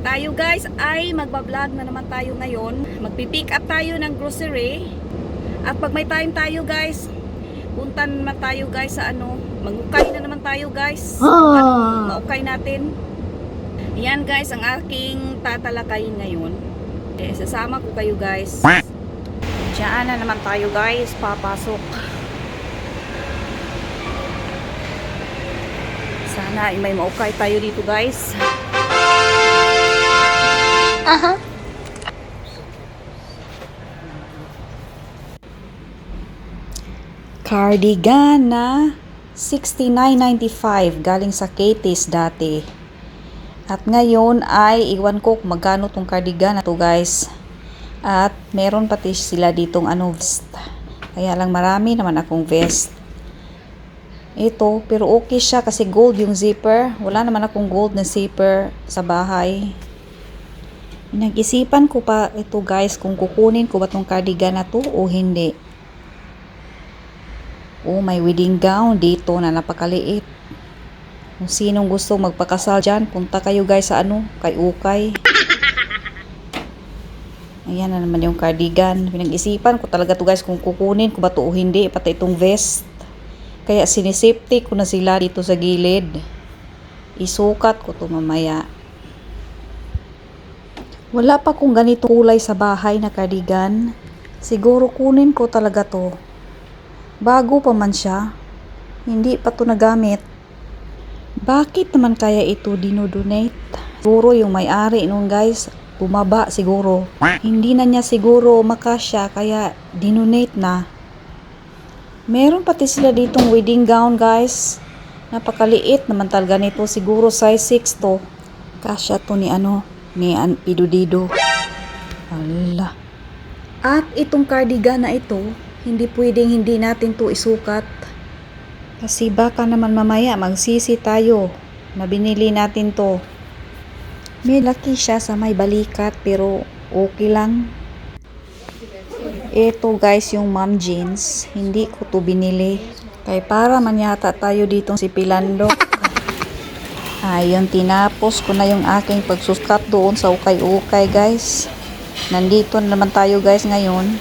Tayo guys ay magbablog na naman tayo ngayon. Magpipick up tayo ng grocery. At pag may time tayo guys, punta naman tayo guys sa mangukay na naman tayo guys. Maukay natin. Yan guys ang aking tatalakayin ngayon. Sasama ko kayo guys. Diyan na naman tayo guys, papasok. Sana ay may maukay tayo dito guys. Cardigan na $69.95 galing sa Katie's dati. At ngayon ay iwan ko kung magkano tong cardigan na to guys. At meron pati sila ditong vest. Kaya lang marami naman akong vest. Ito, pero okay siya kasi gold yung zipper. Wala naman akong gold na zipper sa bahay. Nag-isipan ko pa ito guys kung kukunin ko ba tong cardigan na to o hindi. Oh, may wedding gown dito na napakaliit. Kung sinong gusto magpakasal dyan, punta kayo guys sa kay Ukay. Ayan na naman yung cardigan. Pinag-isipan ko talaga to guys kung kukunin ko ba to o hindi. Pati itong vest. Kaya sinisafety ko na sila dito sa gilid. Isukat ko to mamaya. Wala pa kung ganito kulay sa bahay na cardigan. Siguro kunin ko talaga to. Bago pa man siya. Hindi pa to nagamit. Bakit naman kaya ito dinodonate? Siguro yung may-ari nun guys, bumaba siguro. Hindi na niya siguro makasya kaya dinonate na. Meron pati sila ditong wedding gown guys. Napakaliit naman talaga nito. Siguro size 6 to. Kasya to ni Pidudido. Ala. At itong cardigan na ito, hindi pwedeng hindi natin to isukat. Kasi baka naman mamaya magsisi tayo na binili natin to. May laki siya sa may balikat pero okay lang. Ito guys yung mom jeans. Hindi ko to binili. Kaya para man yata tayo ditong si Pilandok. Ayun, tinapos ko na yung aking pagsuskat doon sa ukay-ukay guys. Nandito na naman tayo guys ngayon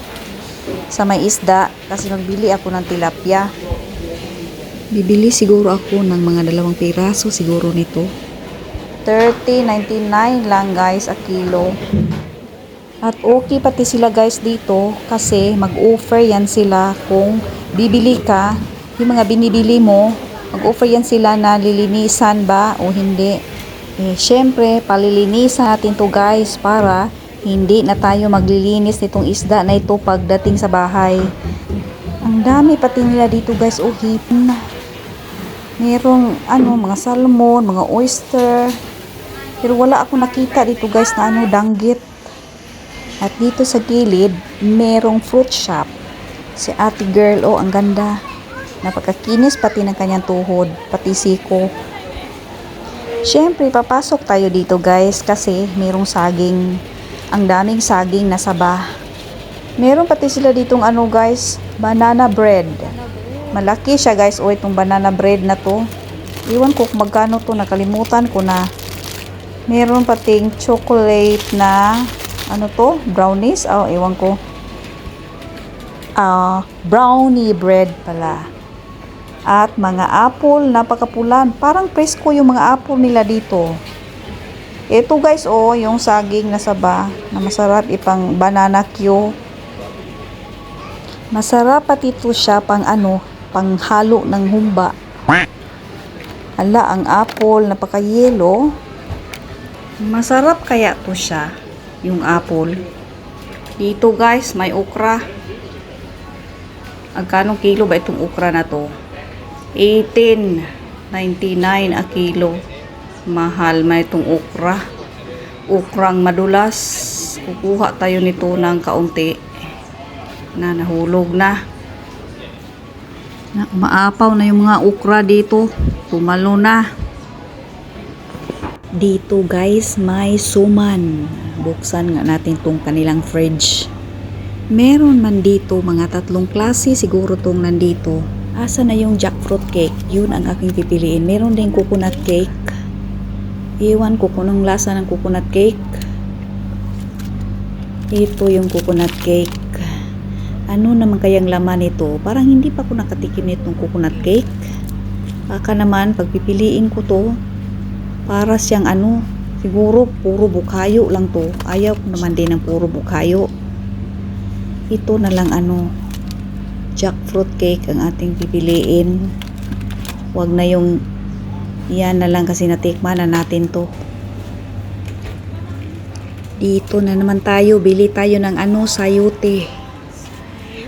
sa may isda kasi magbili ako ng tilapia. Bibili siguro ako ng mga 2 piraso siguro nito. $30.99 lang guys a kilo. At okay pati sila guys dito kasi mag-offer yan sila kung bibili ka. Yung mga binibili mo, mag-offer yan sila na lilinisan ba o hindi. Syempre, palilinisan natin to guys para hindi na tayo maglilinis nitong isda na ito pagdating sa bahay. Ang dami pati nila dito guys, hipon. Merong mga salmon, mga oyster. Pero wala ako nakita dito guys na danggit. At dito sa gilid, merong fruit shop. Si ate girl, ang ganda. Napakakinis pati ng kanyang tuhod, pati siko. Syempre, papasok tayo dito guys kasi merong saging. Ang daming saging na saba. Meron pati sila ditong guys, banana bread. Malaki siya guys, itong banana bread na to. Iwan ko kung magkano to, nakalimutan ko na. Meron pating chocolate na brownies. Iwan ko. Brownie bread pala. At mga apple, napakapulan. Parang presko yung mga apple nila dito. Ito guys, yung saging na saba na masarap ipang banana Q. Masarap pati ito siya pang panghalo ng humba. Ala, ang apple, napaka-yellow. Masarap kaya to siya, yung apple. Dito guys, may okra. Agkanong kilo ba itong okra na to? $18.99 a kilo. Mahal man itong okra. Okrang madulas. Kukuha tayo nito ng kaunti. Nahulog na. Maapaw na yung mga okra dito. Tumalo na. Dito guys, may suman. Buksan nga natin tong kanilang fridge. Meron man dito mga 3 klase siguro tong nandito. Asa na yung jackfruit cake? Yun ang aking pipiliin. Meron din coconut cake. Iwan ko kung anong lasa ng coconut cake. Ito yung coconut cake. Ano naman kayang laman nito? Parang hindi pa ako nakatikim nitong coconut cake. Baka naman pagpipiliin ko to, para siyang siguro puro bukhayo lang to. Ayaw ko naman din ng puro bukhayo. Ito na lang jackfruit cake ang ating pipiliin. Wag na yung yan na lang kasi natikman na natin to. Dito na naman tayo, bili tayo ng sayote.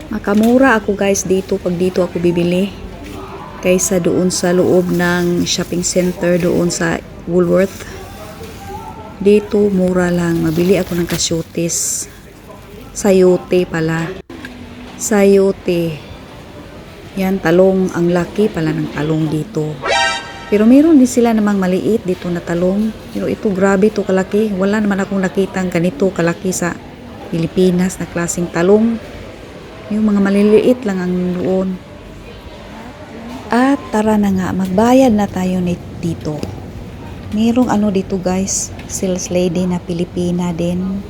Makamura ako guys dito pag dito ako bibili kaysa doon sa loob ng shopping center doon sa Woolworth. Dito mura lang, mabili ako ng kasyotes. Sayote pala. Sayote. Yan, talong. Ang laki pala ng talong dito. Pero meron din sila namang maliit dito na talong. Pero ito grabe to kalaki. Wala naman akong nakitang ganito kalaki sa Pilipinas na klaseng talong. Yung mga maliliit lang ang doon. At tara na nga, magbayad na tayo dito. Merong dito guys, sales lady na Pilipina din.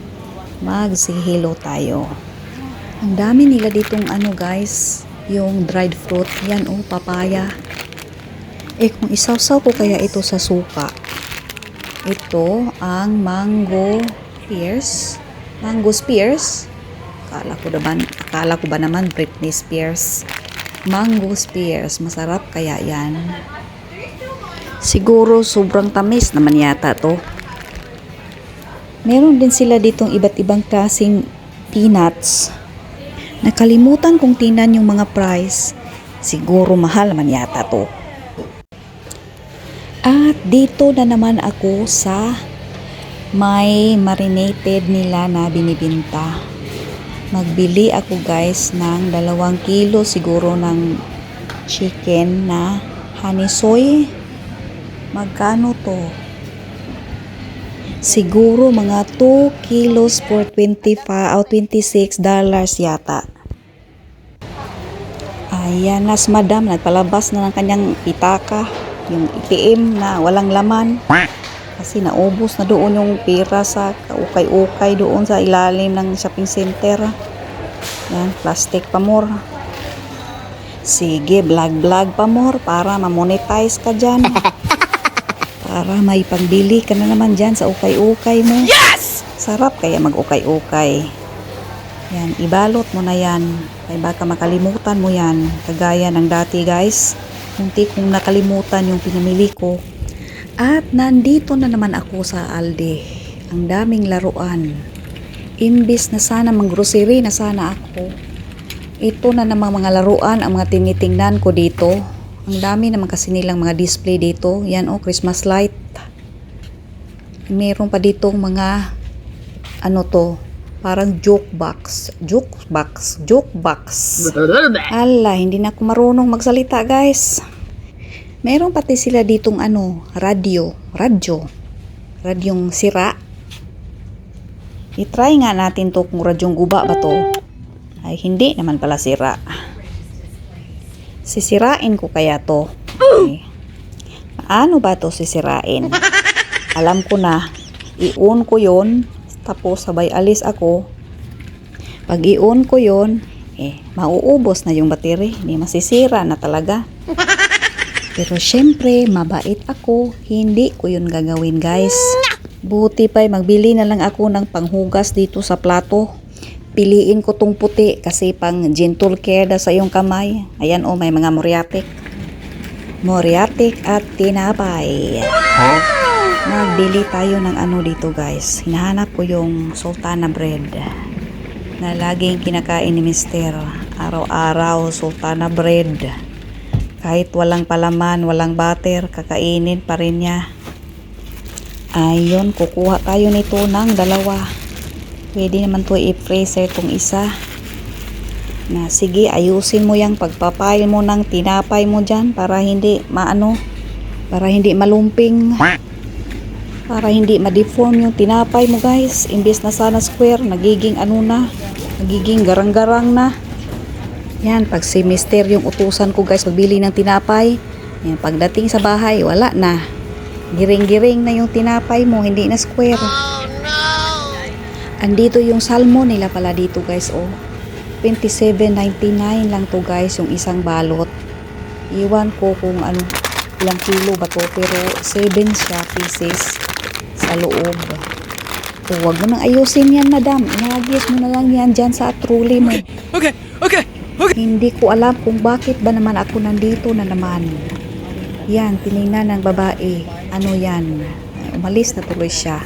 Mag-say-hello tayo. Ang dami nila ditong guys, yung dried fruit. Yan papaya. Kung isawsaw ko kaya ito sa suka. Ito ang mango spears. Mango spears. Akala ko ba naman Britney Spears. Mango spears. Masarap kaya yan. Siguro sobrang tamis naman yata to. Meron din sila ditong iba't ibang klaseng peanuts. Nakalimutan kong tingnan yung mga price. Siguro mahal naman yata to. At dito na naman ako sa may marinated nila na binibinta. Magbili ako guys ng 2 kilo siguro ng chicken na honey soy. Magkano to? Siguro mga 2 kilos for $25 o $26 yata. Ayan, nas madam, nagpalabas na ng kanyang pitaka. Yung ATM na walang laman. Kasi naubos na doon yung pera sa kaukay-ukay doon sa ilalim ng shopping center. Yan, plastic pa more. Sige, vlog pa more para ma-monetize ka dyan. Para may pagbili ka na naman dyan sa ukay-ukay mo. Yes! Sarap kaya mag-ukay-ukay. Yan, ibalot mo na yan. Kaya baka makalimutan mo yan. Kagaya ng dati guys. Munti kong nakalimutan yung pinamili ko. At nandito na naman ako sa Aldi. Ang daming laruan. Imbis na sana mang-grocery na sana ako. Ito na namang mga laruan ang mga tinitingnan ko dito. Ang dami naman kasi nilang mga display dito. Yan Christmas light. Meron pa ditong mga parang joke box. Ala, hindi na ako marunong magsalita guys. Meron pati sila ditong radyong sira. I-try nga natin to kung radyong guba ba to. Ay, hindi naman pala sira. Sisirain ko kaya to. Okay. Paano ba to sisirain? Alam ko na. I-on ko yon. Tapos sabay alis ako. Pag i-on ko yon, mauubos na yung battery. Hindi masisira na talaga. Pero syempre, mabait ako. Hindi ko yun gagawin guys. Buti pa'y magbili na lang ako ng panghugas dito sa plato. Piliin ko tong puti kasi pang gentle care sa iyong kamay. Ayan may mga Moriatic at tinapay. Magbili tayo ng dito guys. Hinahanap ko yung sultana bread na laging kinakain ni Mister. Araw-araw sultana bread. Kahit walang palaman, walang butter, kakainin pa rin niya. Ayun, kukuha tayo nito ng 2. Pwede naman to i-freezer tong isa. Na sige, ayusin mo yung pagpapail mo ng tinapay mo dyan para hindi para hindi malumping. Para hindi ma-deform yung tinapay mo guys. Imbes na sana square, nagiging nagiging garang-garang na. Yan, pag si Mister yung utusan ko guys, magbili ng tinapay. Yan, pagdating sa bahay, wala na. Giring-giring na yung tinapay mo, hindi na square. Oh, no! Andito yung salmon nila pala dito guys, oh. 27.99 lang to guys, yung isang balot. Iwan ko kung ano, ilang kilo ba to, pero 7 siya pieces sa loob. Oh, wag mo nang ayusin yan, madam. Ihagis mo na lang yan dyan sa trolley mo. Okay. Hindi ko alam kung bakit ba naman ako nandito na naman. Yan, tinignan ng babae. Ano yan? Umalis na tuloy siya.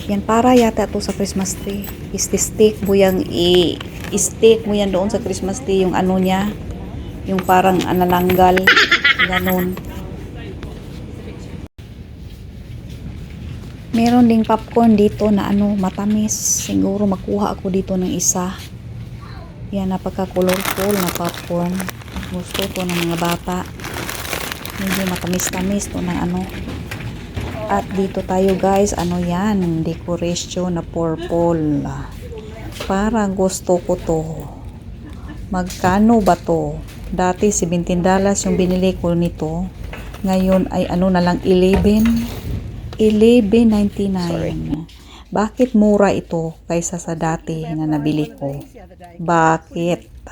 Yan, para yata to sa Christmas tree. Stick mo yung i-stick mo yan doon sa Christmas tree. Yung ano niya. Yung parang analanggal. Ganon. Meron ding popcorn dito na ano, matamis. Siguro makuha ako dito ng isa. Yan, napaka-colorful na popcorn. Gusto to ng mga bata. Medyo matamis-tamis to ng ano. At dito tayo guys, ano yan, decoration na purple. Parang gusto ko to. Magkano ba to? Dati $17 yung binili ko nito. Ngayon ay ano na lang, 11.99. Bakit mura ito kaysa sa dati na nabili ko? Bakit?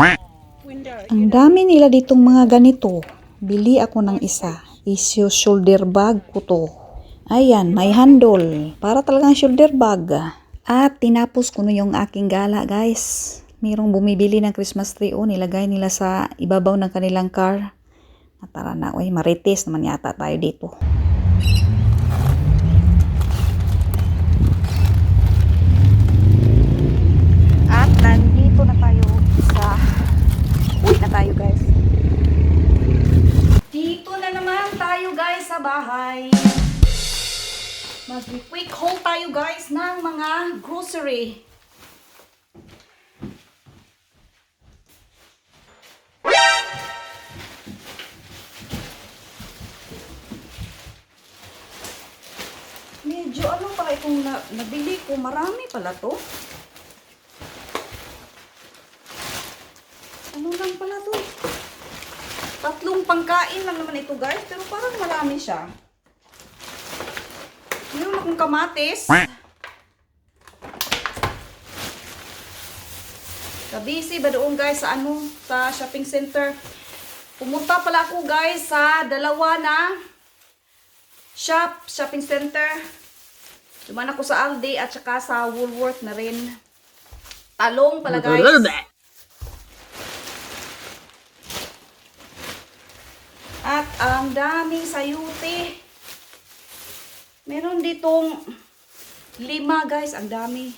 Ang dami nila ditong mga ganito. Bili ako ng isa. Issue shoulder bag ko to. Ayan, may handle. Para talagang shoulder bag. At tinapos ko na yung aking gala guys. Mayroong bumibili ng Christmas tree. Oh, nilagay nila sa ibabaw ng kanilang car. Tara na, uy, marites naman yata tayo dito. At nandito na tayo sa uwi na tayo guys. Dito na naman tayo guys sa bahay. Mag-quick haul tayo guys ng mga grocery. Medyo ano pala itong nabili ko. Marami pala to. Ano lang pala to? 3 pangkain lang naman ito guys. Pero parang marami siya. Meron akong kamatis. Kabisi ba doon guys sa ano? Sa shopping center. Pumunta pala ako guys sa dalawa na shopping center. Duman ako sa Aldi at saka sa Woolworth na rin. Talong pala guys. At ang daming sayuti. Meron ditong 5 guys. Ang dami.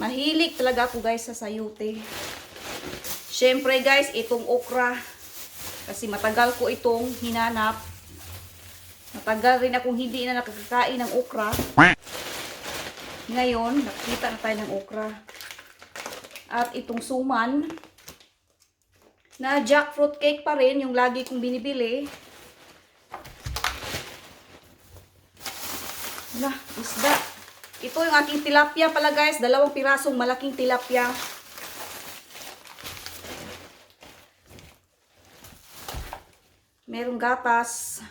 Mahilig talaga ako guys sa sayuti. Syempre guys, itong okra. Kasi matagal ko itong hinanap. Matagal rin akong hindi na nakakakain ng okra. Ngayon, nakita na tayo ng okra. At itong suman. Na jackfruit cake pa rin, yung lagi kong binibili. Wala, isda. Ito yung aking tilapia pala guys. 2 pirasong malaking tilapia. Merong gatas.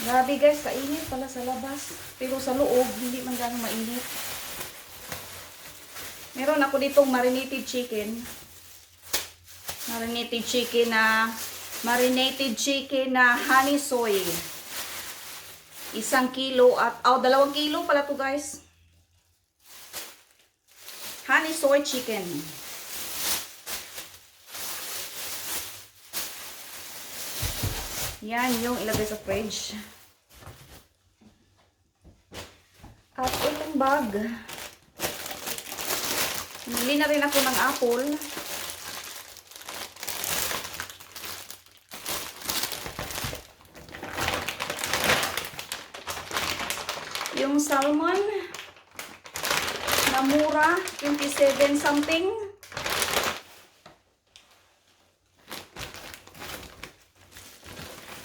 Grabe guys, kainit pala sa labas. Pero sa loob, hindi man gano'ng mainit. Meron ako ditong marinated chicken. Marinated chicken na honey soy. 1 kilo at 2 kilo pala to guys. Honey soy chicken. Yan yung ilagay sa fridge. At itong bag. Bili na rin ako ng apple. Yung salmon na mura, 27 something.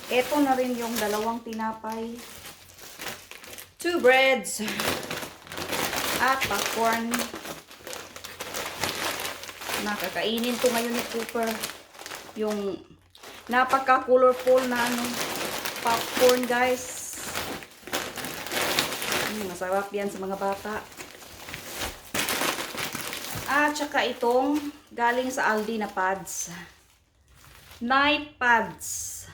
Ito na rin yung 2 tinapay. 2 breads. At popcorn. Nakakainin to ngayon ni Cooper. Yung napaka-colorful na popcorn, guys. Masarap yan sa mga bata. At saka itong galing sa Aldi na pads. Night pads.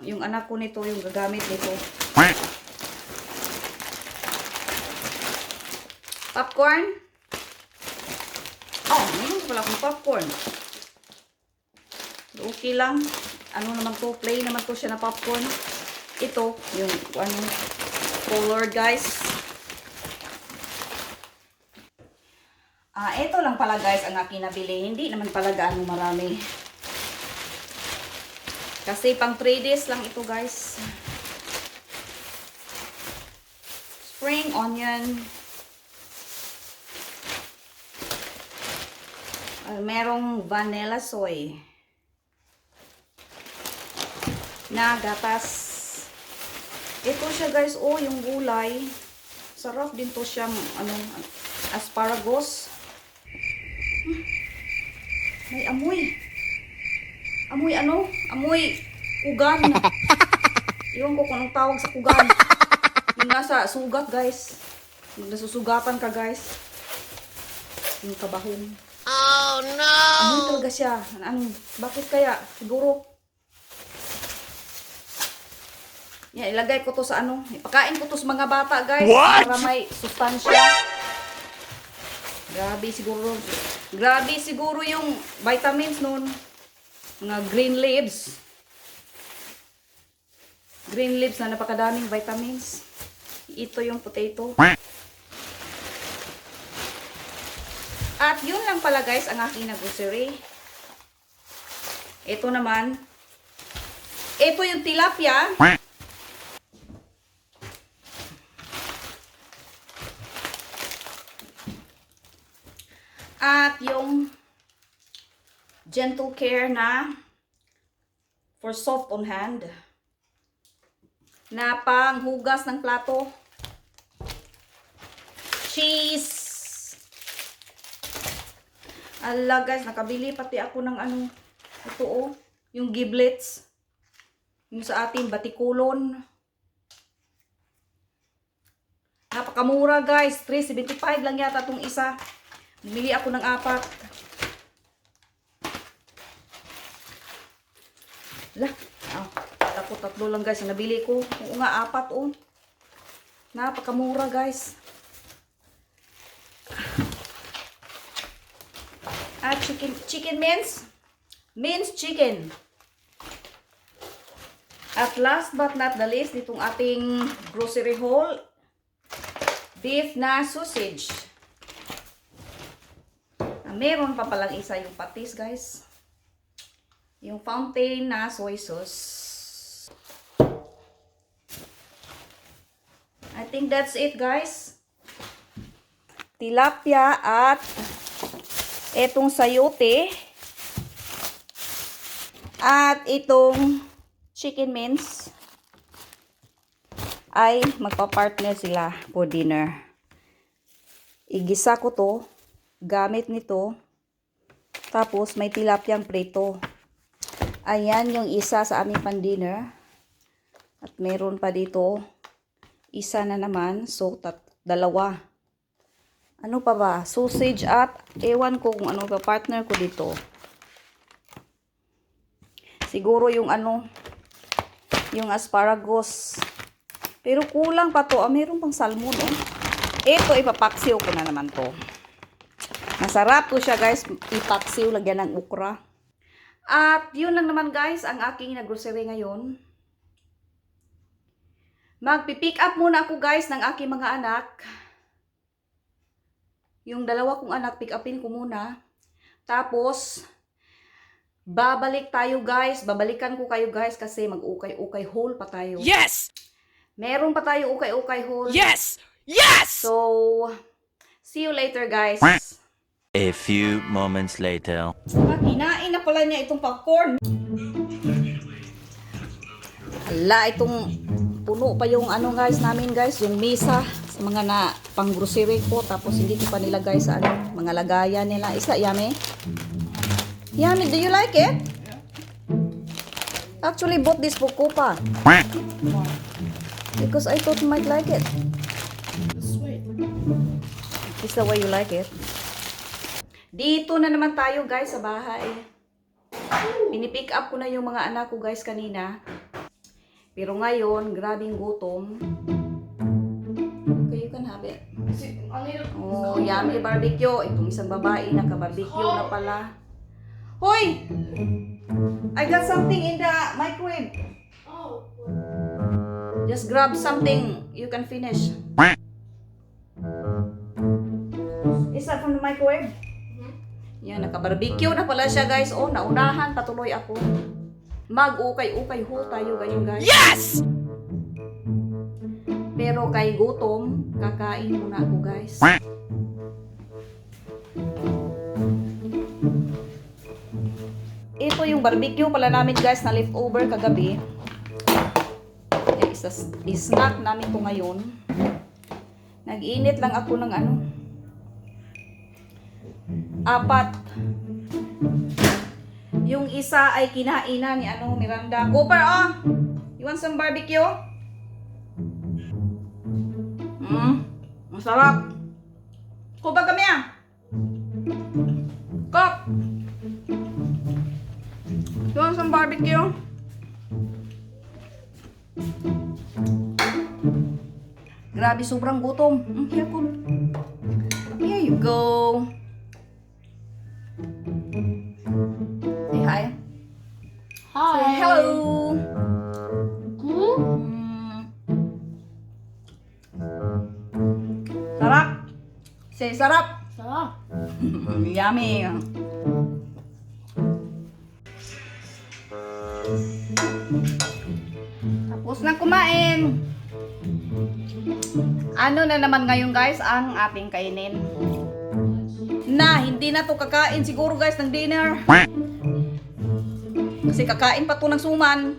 Yung anak ko nito, yung gagamit nito. Popcorn. Oh, mayroon pala akong popcorn. Okay lang. Ano naman to? Plain naman to siya na popcorn. Ito, yung colored, guys. Ito lang pala, guys, ang aking nabili. Hindi naman pala gaano marami. Kasi pang 3 days lang ito, guys. Spring onion. Merong vanilla soy na gatas. Ito siya, guys, oh, yung gulay. Sarap din to siya, asparagus. May amoy. Amoy Amoy kugan. Iwan ko kung anong tawag sa kugan. Yung nasa sugat, guys. Yung nasusugatan ka, guys. Yung kabahong. Oh, no! Amoy talaga siya. Bakit kaya? Siguro. Yan, ilagay ko to sa ipakain ko to sa mga bata, guys. What? Para may sustansya. Grabe siguro yung vitamins nun. Mga green leaves. Green leaves na napakadaming vitamins. Ito yung potato. At yun lang pala, guys, ang aking grocery. Ito naman. Ito yung tilapia. At yung Gentle Care na for soft on hand. Na panghugas ng plato. Cheese. Ala, guys, nakabili pati ako ng ito, oh, yung giblets. Yung sa ating batikulon. Napakamura, guys. $3.75 lang yata itong isa. Bumili ako ng 4. Lah, tapos 3 lang, guys, ang nabili ko. Oo nga, 4, oh. Napakamura, guys. At chicken minced chicken. At last but not the least, itong ating grocery haul, beef na sausage. Meron pa palang isa yung patis, guys. Yung fountain na soy sauce. I think that's it, guys. Tilapia at etong sayote. At itong chicken mince ay magpa-partner sila for dinner. Igisa ko to gamit nito. Tapos may tilapyang prito. Ayan yung isa sa aming pan-dinner. At meron pa dito isa na naman. So, 2. Ano pa ba? Sausage at ewan ko kung ano pa partner ko dito. Siguro yung yung asparagus. Pero kulang pa to. Meron pang salmon, oh. Ito, ipapaksiw ko na naman to. Masarap to siya, guys. Ipaksiw, lagyan ng ukra. At yun lang naman, guys, ang aking grocery ngayon. Magpipick up muna ako, guys, ng aking mga anak. Yung 2 kong anak, pick upin ko muna. Tapos, babalik tayo, guys. Babalikan ko kayo, guys, kasi mag-ukay-ukay haul pa tayo. Yes! Meron pa tayo ukay-ukay haul. Yes! Yes! So, see you later, guys. A few moments later. Kinain na pala niya itong popcorn. Hala, itong puno pa yung ano guys namin guys, yung mesa sa mga na pang grocery ko, tapos hindi ko pa nilagay sa ano, mga lagayan nila. Is that yummy? Yummy, do you like it? Actually bought this for Copa because I thought you might like it. Is that why you like it? Dito na naman tayo guys sa bahay. Pinipick up ko na yung mga anak ko guys kanina. Pero ngayon, grabing gutom. Okay, you can have it. Oh, yummy barbecue. Itong isang babae naka-barbecue na pala. Hoy! I got something in the microwave. Just grab something. You can finish. Is that from the microwave? Yan, naka-barbecue na pala siya guys. Oh, naunahan, patuloy ako. Mag-ukay-ukay ho tayo ganyan guys. Yes! Pero kay gutom, kakain muna ako guys. Ito yung barbecue pala namin guys na leftover kagabi. Snack namin to ngayon. Nag-init lang ako ng ano. 4. Yung isa ay kinain na ni ano, Miranda. Cooper, oh! You want some barbecue? Masarap. Cooper, kami ah! Cop! You want some barbecue? Grabe, sobrang gutom. Here, Cop. Here you go. Say hi. Hi. Say hello. Sarap. Say sarap. Sarap. Yummy. Tapos na kumain. Ano na naman ngayon guys ang ating kainin? Na, hindi na to kakain siguro guys ng dinner. Kasi kakain pa to ng suman.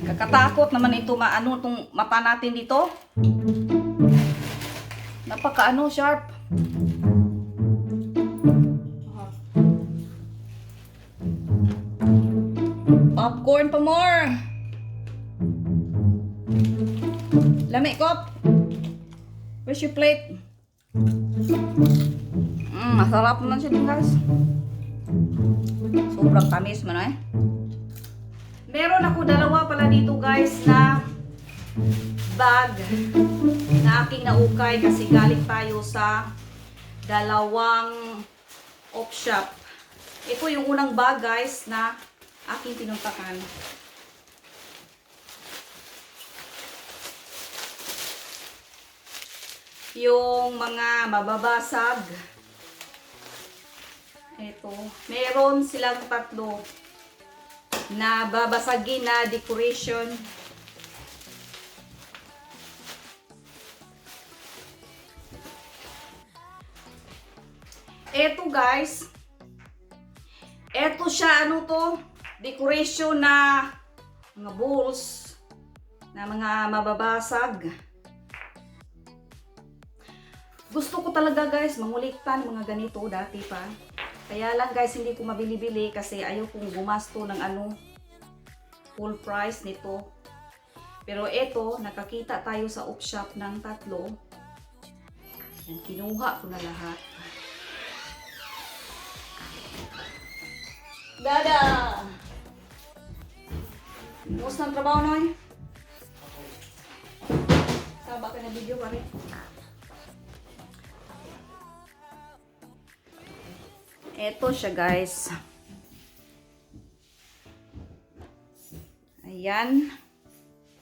Kakatakot naman ito maano tong mata natin dito. Napaka sharp. Popcorn pa more. Lami, Kop. Where's your plate? Masarap naman siya din guys. Sobrang tamis man eh. Meron ako dalawa pala dito guys na bag na aking naukay kasi galing tayo sa dalawang op shop. Ito yung unang bag guys na aking pinuntakan. Yung mga mababasag. Ito. Meron silang 3 na babasagin na decoration. Ito guys. Ito siya ano to? Decoration na mga bowls na mga mababasag. Gusto ko talaga guys manguliktan mga ganito dati pa. Kaya lang guys hindi ko mabili-bili kasi ayaw kong gumasto ng ano full price nito. Pero ito nakakita tayo sa op shop ng 3. Yan, kinuha ko na lahat. Dada! Kumusta ang trabaho noy? Saba ka na video pa rin. Ito siya guys. Ayan.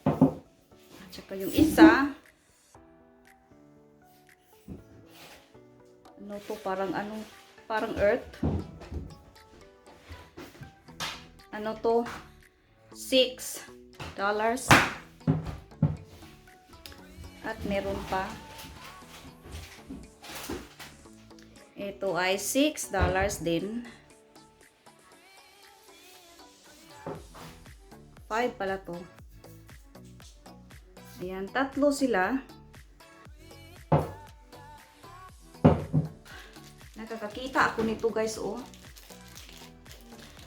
At saka yung isa. Ano to? Parang earth. Ano to? $6. At meron pa. Ito ay $6 din. 5 pala to. Ayan, tatlo sila. Nakakakita ako nito guys, oh.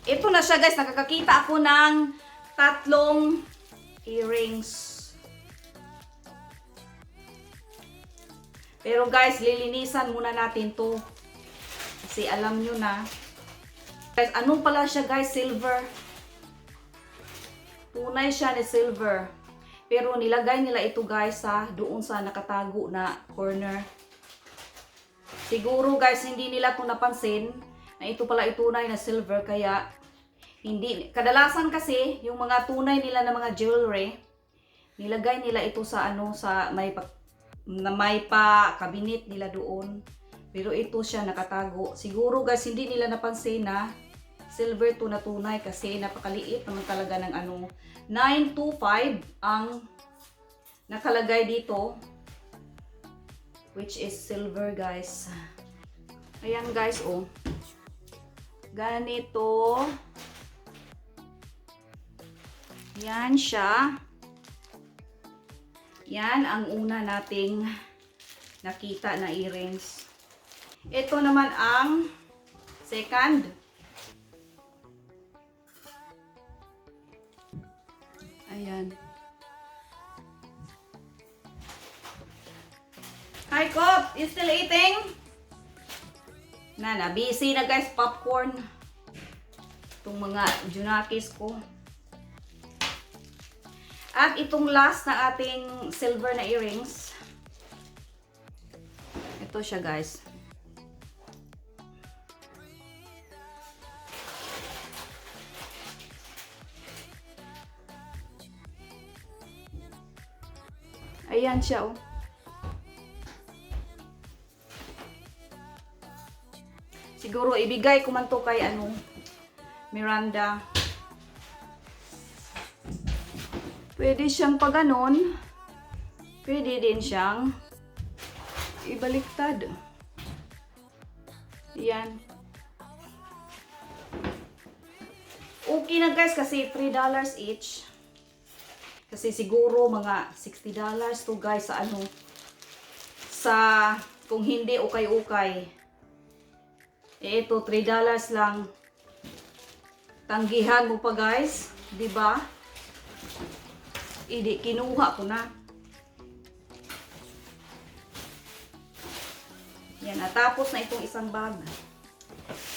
Ito na siya guys, nakakakita ako ng tatlong earrings. Pero guys, lilinisan muna natin to. Kasi alam nyo na. Guys, ano pala siya guys? Silver. Tunay siya ni silver. Pero nilagay nila ito guys sa doon sa nakatago na corner. Siguro guys, hindi nila ito napansin na ito pala tunay na silver. Kaya, hindi. Kadalasan kasi, yung mga tunay nila na mga jewelry, nilagay nila ito sa ano, sa may pa cabinet nila doon. Pero ito siya nakatago. Siguro guys, hindi nila napansin na silver to na tunay kasi napakaliit naman talaga ng ano. 925 ang nakalagay dito. Which is silver guys. Ayan guys, oh. Ganito. Yan siya. Yan ang una nating nakita na earrings. Ito naman ang second. Ayan. Hi, Cop! You still eating? Busy na guys, popcorn. Itong mga junakis ko. At itong last na ating silver na earrings. Ito siya guys. Ayan siya, oh. Siguro ibigay ko man to kay ano, Miranda. Pwede siyang paganon. Pwede din siyang ibaliktad. Yan. Okay na guys kasi $3 each. Kasi siguro mga $60 to guys sa ano. Sa kung hindi ukay-ukay. Eh ito $3 lang. Tanggihan mo pa guys, 'di ba? Hindi, kinuha ko na. Yan, natapos na itong isang bag.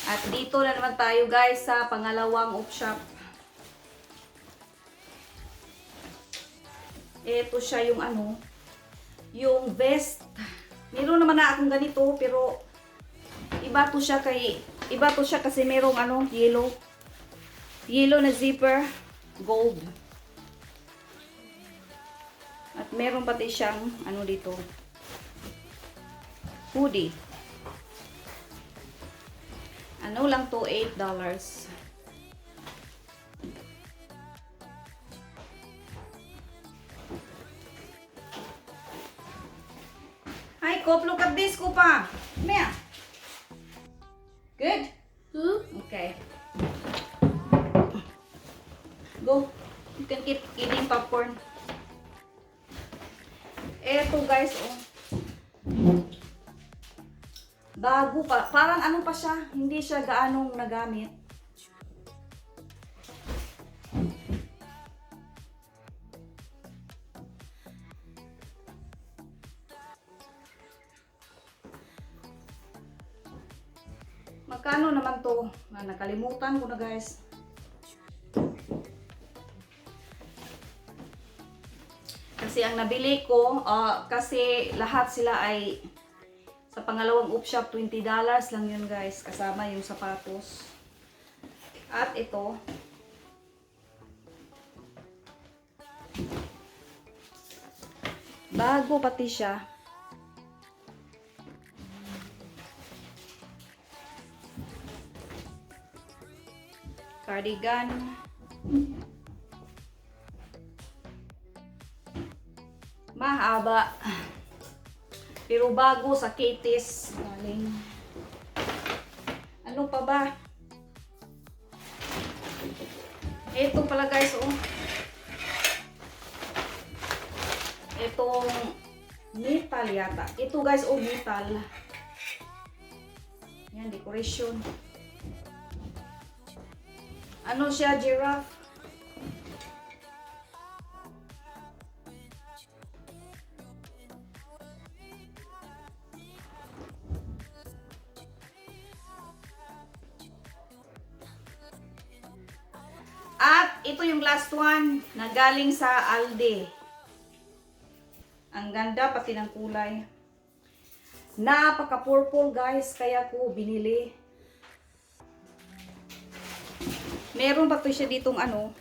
At dito na naman tayo guys sa pangalawang op shop. Ito siya yung ano, yung vest. Meron naman na akong ganito pero iba to siya kasi merong ano, yellow. Yellow na zipper, gold. At meron pati siyang ano dito, hoodie. Ano lang to, $8. Hi, Cop, look at this, Kupa. Come here. Good? Okay. Go. You can keep eating popcorn. Eto guys, oh. Bago pa. Parang ano pa siya. Hindi siya gaanong nagamit. Magkano naman to? Nakalimutan ko na guys. Kasi ang nabili ko, kasi lahat sila ay sa pangalawang op shop, $20 lang yun guys. Kasama yung sapatos. At ito. Bago pati siya. Cardigan. Mahaba. Pero bago sa Katies. Galing. Ano pa ba? Ito pala guys, oh. Itong metal yata. Ito guys, metal. Yan, decoration. Ano siya, giraffe? At ito yung last one na galing sa Aldi. Ang ganda pati ng kulay. Napaka-purple guys, kaya ko binili. Meron pa to siya ditong ano,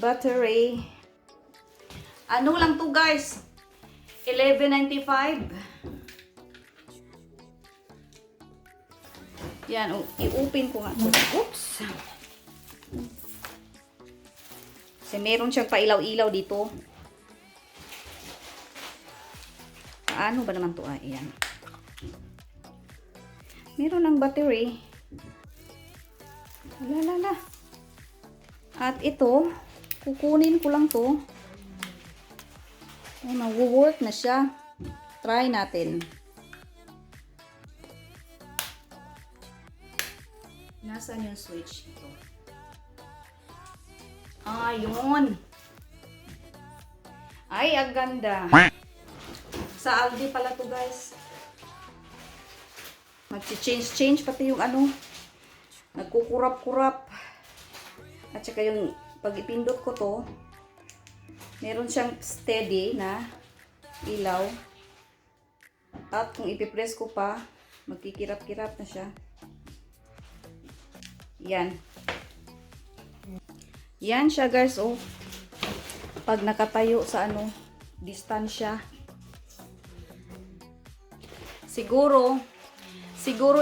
battery. Ano lang to guys? $11.95. Yan, i-open ko nga to. Oops. Kasi meron siyang pailaw-ilaw dito. Paano ba naman to? Ayan. Meron ng battery. Lalala. At ito, kukunin ko lang to. Oh, mag-work na siya. Try natin. Nasaan yung switch? Ito. Ayun. Ay, ang ganda. Sa Aldi pala to guys. Mag-change pati yung ano. Nagkukurap-kurap. At saka yung pag ipindot ko to, meron siyang steady na ilaw. At kung ipipress ko pa, magkikirap-kirap na siya. Yan. Yan siya guys, oh. Pag nakatayo sa ano, distansya. Siguro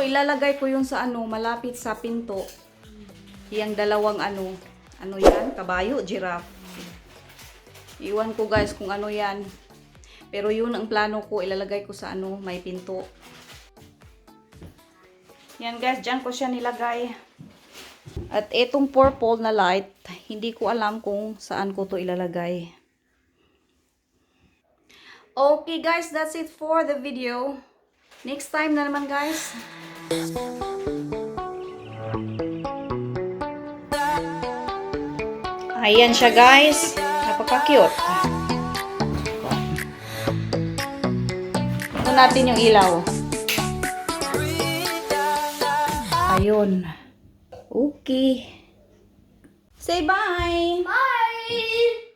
ilalagay ko yun sa ano, malapit sa pinto. Yang dalawang ano yan, kabayo, giraffe. Iwan ko guys kung ano yan. Pero yun ang plano ko, ilalagay ko sa ano, may pinto. Yan guys, dyan ko siya nilagay. At itong purple na light, hindi ko alam kung saan ko to ilalagay. Okay guys, that's it for the video. Next time na naman guys. Ayan siya guys. Napaka-cute. Ito natin yung ilaw. Ayun. Okay. Say bye. Bye.